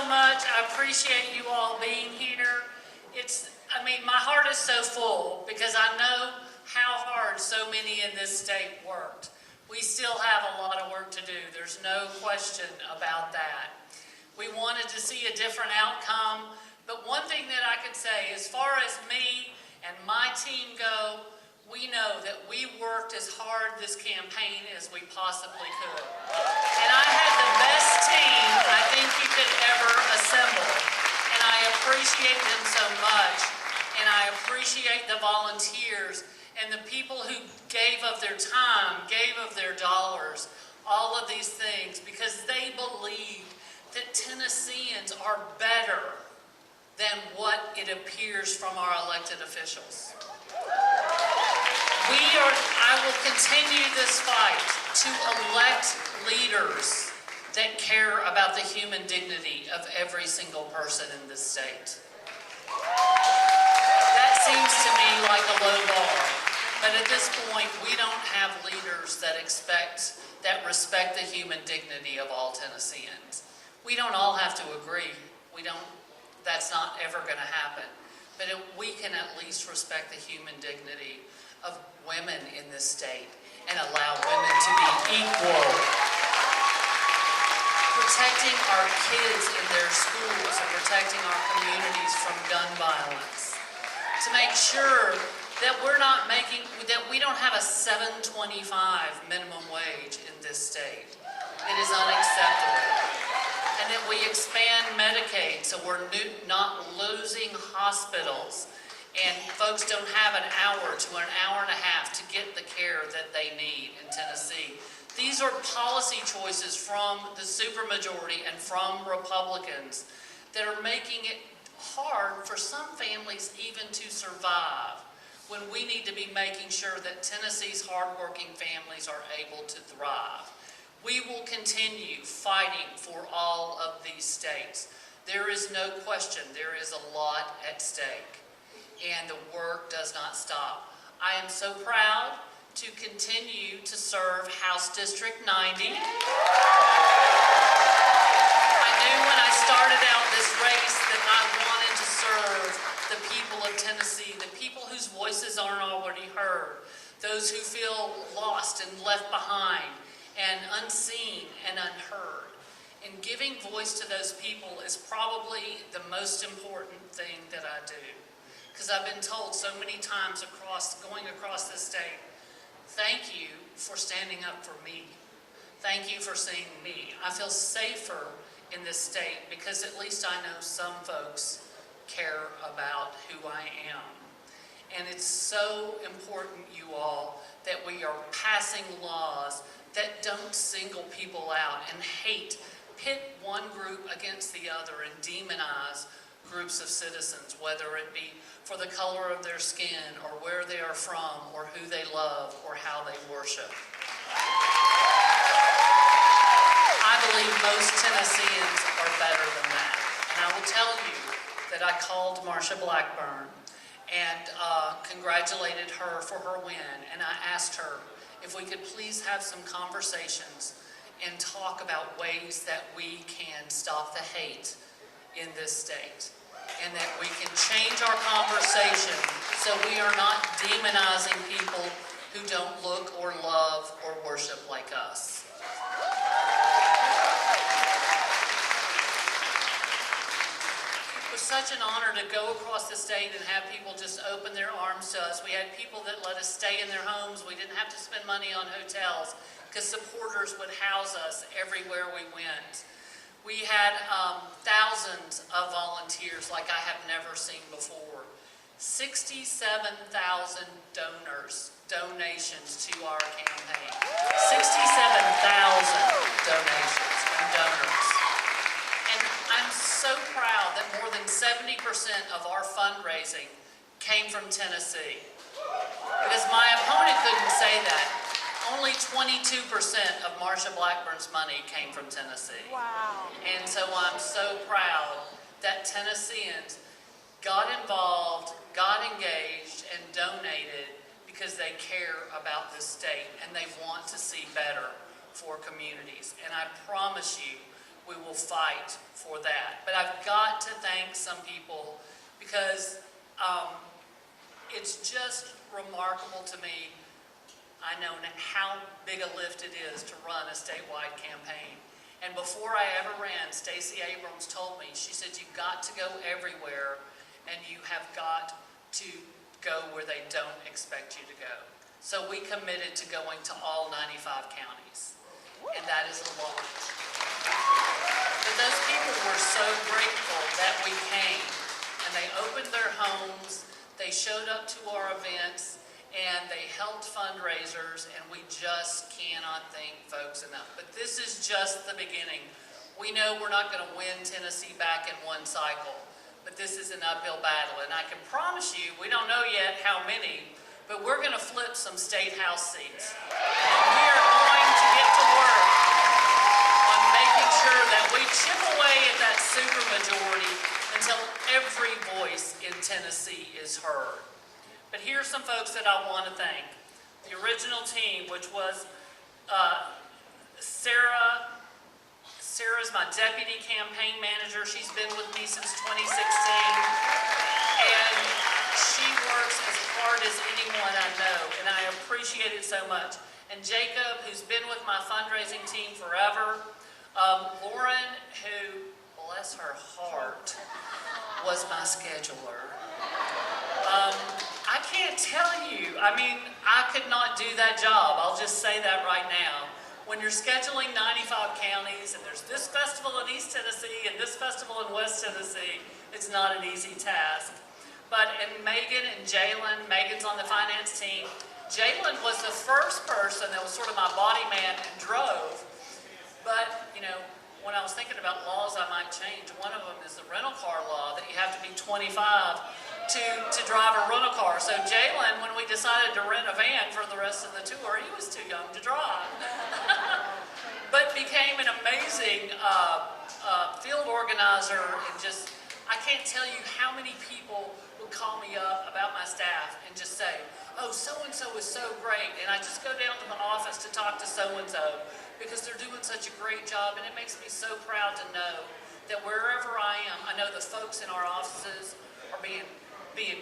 much. I appreciate you all being here. My heart is so full because I know how hard so many in this state worked. We still have a lot of work to do. There's no question about that. We wanted to see a different outcome, but one thing that I could say, as far as me and my team go, we know that we worked as hard this campaign as we possibly could. And I had the best team I think you could ever assemble. And I appreciate them so much. And I appreciate the volunteers and the people who gave of their time, gave of their dollars, all of these things, because they believe that Tennesseans are better than what it appears from our elected officials. I will continue this fight to elect leaders that care about the human dignity of every single person in this state. That seems to me like a low bar, but at this point, we don't have leaders that respect the human dignity of all Tennesseans. We don't all have to agree. That's not ever going to happen. But we can at least respect the human dignity of women in this state and allow women to be equal. Protecting our kids in their schools and protecting our communities from gun violence. To make sure that we don't have a $7.25 minimum wage in this state. It is unacceptable. And that we expand Medicaid so we're not losing hospitals and folks don't have an hour to an hour and a half to get the care that they need in Tennessee. These are policy choices from the supermajority and from Republicans that are making it hard for some families even to survive, when we need to be making sure that Tennessee's hardworking families are able to thrive. We will continue fighting for all of these states. There is no question there is a lot at stake, and the work does not stop. I am so proud to continue to serve House District 90. I knew when I started out this race that I wanted to serve the people of Tennessee, the people whose voices aren't already heard, those who feel lost and left behind, and unseen and unheard. And giving voice to those people is probably the most important thing that I do. Because I've been told so many times going across this state, thank you for standing up for me. Thank you for seeing me. I feel safer in this state because at least I know some folks care about who I am. And it's so important, you all, that we are passing laws that don't single people out and pit one group against the other and demonize groups of citizens, whether it be for the color of their skin or where they are from or who they love or how they worship. I believe most Tennesseans are better than that. And I will tell you that I called Marsha Blackburn and congratulated her for her win, and I asked her if we could please have some conversations and talk about ways that we can stop the hate in this state and that we can change our conversation so we are not demonizing people who don't look or love or worship like us. It was such an honor to go across the state and have people just open their arms to us. We had people that let us stay in their homes. We didn't have to spend money on hotels because supporters would house us everywhere we went. We had thousands of volunteers like I have never seen before. 67,000 donations to our campaign. 67,000 donations from donors. And I'm so proud that more than 70% of our fundraising came from Tennessee. Because my opponent couldn't say that. Only 22% of Marsha Blackburn's money came from Tennessee. Wow. And so I'm so proud that Tennesseans got involved, got engaged, and donated because they care about this state and they want to see better for communities. And I promise you, we will fight for that. But I've got to thank some people because it's just remarkable to me. I know how big a lift it is to run a statewide campaign. And before I ever ran, Stacey Abrams told me, she said, you've got to go everywhere and you have got to go where they don't expect you to go. So we committed to going to all 95 counties. And that is a lot. But those people were so grateful that we came. And they opened their homes, they showed up to our events, and they helped fundraisers, and we just cannot thank folks enough. But this is just the beginning. We know we're not going to win Tennessee back in one cycle, but this is an uphill battle. And I can promise you, we don't know yet how many, but we're going to flip some state house seats. And we are going to get to work on making sure that we chip away at that supermajority until every voice in Tennessee is heard. But here's some folks that I want to thank. The original team, which was Sarah. Sarah's my deputy campaign manager. She's been with me since 2016. And she works as hard as anyone I know, and I appreciate it so much. And Jacob, who's been with my fundraising team forever. Lauren, who, bless her heart, was my scheduler. I can't tell you, I mean, I could not do that job. I'll just say that right now. When you're scheduling 95 counties and there's this festival in East Tennessee and this festival in West Tennessee, it's not an easy task. But and Megan and Jalen, Megan's on the finance team. Jalen was the first person that was sort of my body man and drove. But, you know, when I was thinking about laws I might change, one of them is the rental car law, that you have to be 25 to drive a rental car. So Jalen, when we decided to rent a van for the rest of the tour, he was too young to drive. But became an amazing field organizer, and just, I can't tell you how many people would call me up about my staff and just say, oh, so-and-so is so great. And I just go down to the office to talk to so-and-so because they're doing such a great job, and it makes me so proud to know that wherever I am, I know the folks in our offices are being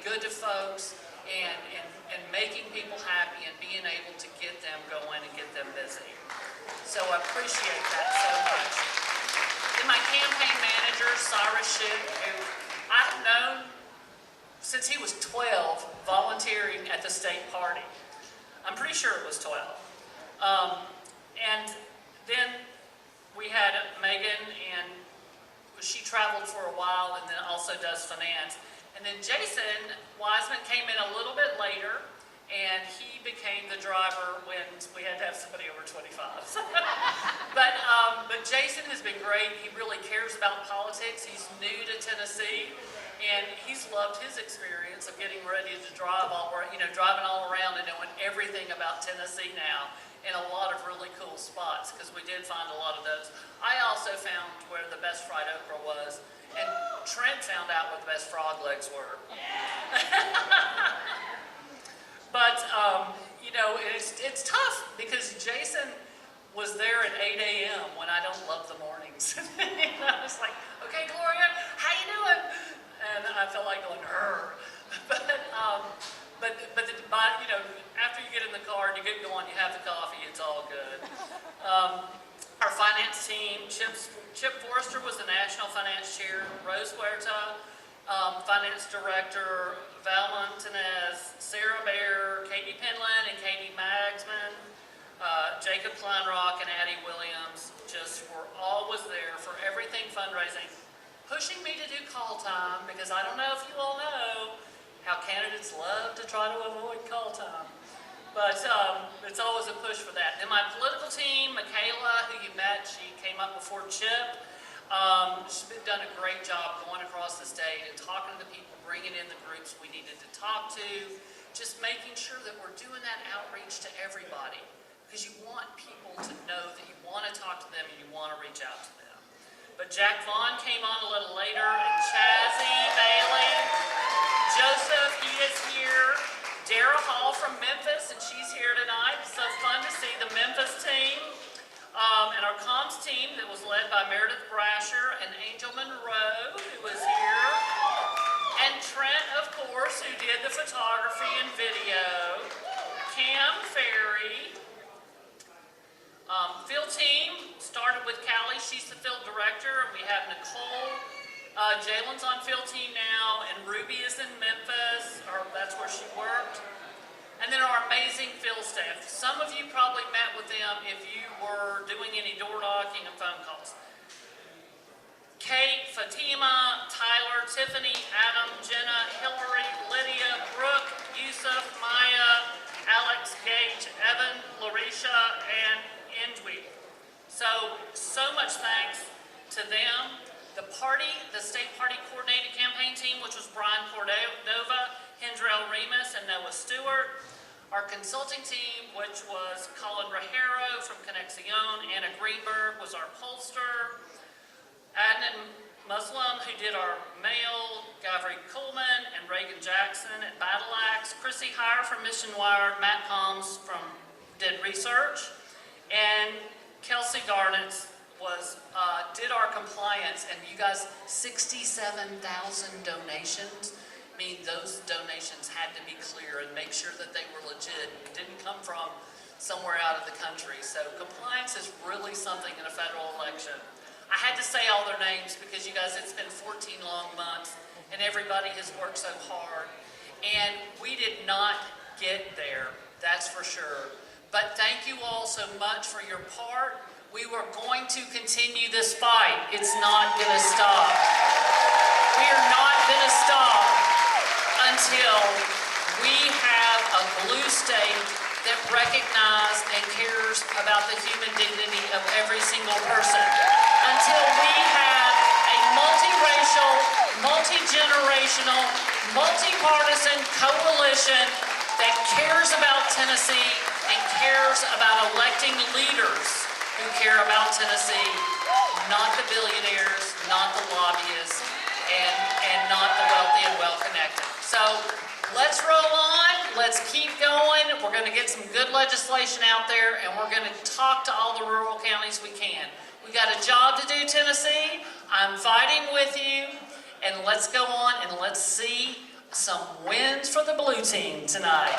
good to folks and making people happy and being able to get them going and get them busy. So I appreciate that so much. Then my campaign manager, Cyrus Schick, who I have known since he was 12, volunteering at the state party. I'm pretty sure it was 12. And then we had Megan, and she traveled for a while and then also does finance. And then Jason Wiseman came in a little bit later, and he became the driver when we had to have somebody over 25. But Jason has been great. He really cares about politics. He's new to Tennessee, and he's loved his experience of getting ready to drive driving all around and knowing everything about Tennessee now in a lot of really cool spots, because we did find a lot of those. I also found where the best fried okra was, and Trent found out what the best frog legs were. But, you know, it's tough because Jason was there at 8 a.m. when I don't love the mornings. You know, it's like, okay, Gloria, how you doing? And I felt like going, "Rrr." But you know, after you get in the car and you get going, you have the coffee, it's all good. Our finance team, Chip Forrester was the National Finance Chair, Rose Huerta, Finance Director, Val Montanez, Sarah Bear, Katie Penland and Katie Magsman, Jacob Kleinrock and Addie Williams just were always there for everything fundraising, pushing me to do call time, because I don't know if you all know how candidates love to try to avoid call time. But it's always a push for that. Then my political team, Michaela, who you met, she came up before Chip. She's done a great job going across the state and talking to the people, bringing in the groups we needed to talk to, just making sure that we're doing that outreach to everybody, because you want people to know that you want to talk to them and you want to reach out to them. But Jack Vaughn came on a little later, and Chazzy Bailey, Joseph, he is here. Dara Hall from Memphis, and she's here tonight. It's so fun to see the Memphis team. And our comms team that was led by Meredith Brasher and Angel Monroe, who was here. And Trent, of course, who did the photography and video. Cam Ferry. Field team started with Callie. She's the field director. We have Nicole. Jalen's on field team now, and Ruby is in Memphis, or that's where she worked. And then our amazing field staff. Some of you probably met with them if you were doing any door knocking and phone calls. Kate, Fatima, Tyler, Tiffany, Adam, Jenna, Hillary, Lydia, Brooke, Yusuf, Maya, Alex, Gage, Evan, Larisha, and Indwi. So much thanks to them. The state party coordinated campaign team, which was Brian Cordova, Hendrell Remus, and Noah Stewart. Our consulting team, which was Colin Rajero from Conexion, Anna Greenbrier was our pollster, Adnan Muslim, who did our mail, Gavri Coleman, and Reagan Jackson at Battle Axe, Chrissy Heyer from Mission Wire, Matt Combs did research, and Kelsey Garnitz did our compliance, and you guys, 67,000 donations. I mean, those donations had to be clear and make sure that they were legit, didn't come from somewhere out of the country. So compliance is really something in a federal election. I had to say all their names because you guys, it's been 14 long months and everybody has worked so hard. And we did not get there, that's for sure. But thank you all so much for your part. We were going to continue this fight. It's not gonna stop. We are not gonna stop until we have a blue state that recognizes and cares about the human dignity of every single person. Until we have a multiracial, multi-generational, multi-partisan coalition that cares about Tennessee and cares about electing leaders who care about Tennessee, not the billionaires, not the lobbyists, and not the wealthy and well-connected. So let's roll on, let's keep going. We're gonna get some good legislation out there, and we're gonna talk to all the rural counties we can. We got a job to do, Tennessee. I'm fighting with you, and let's go on and let's see some wins for the blue team tonight.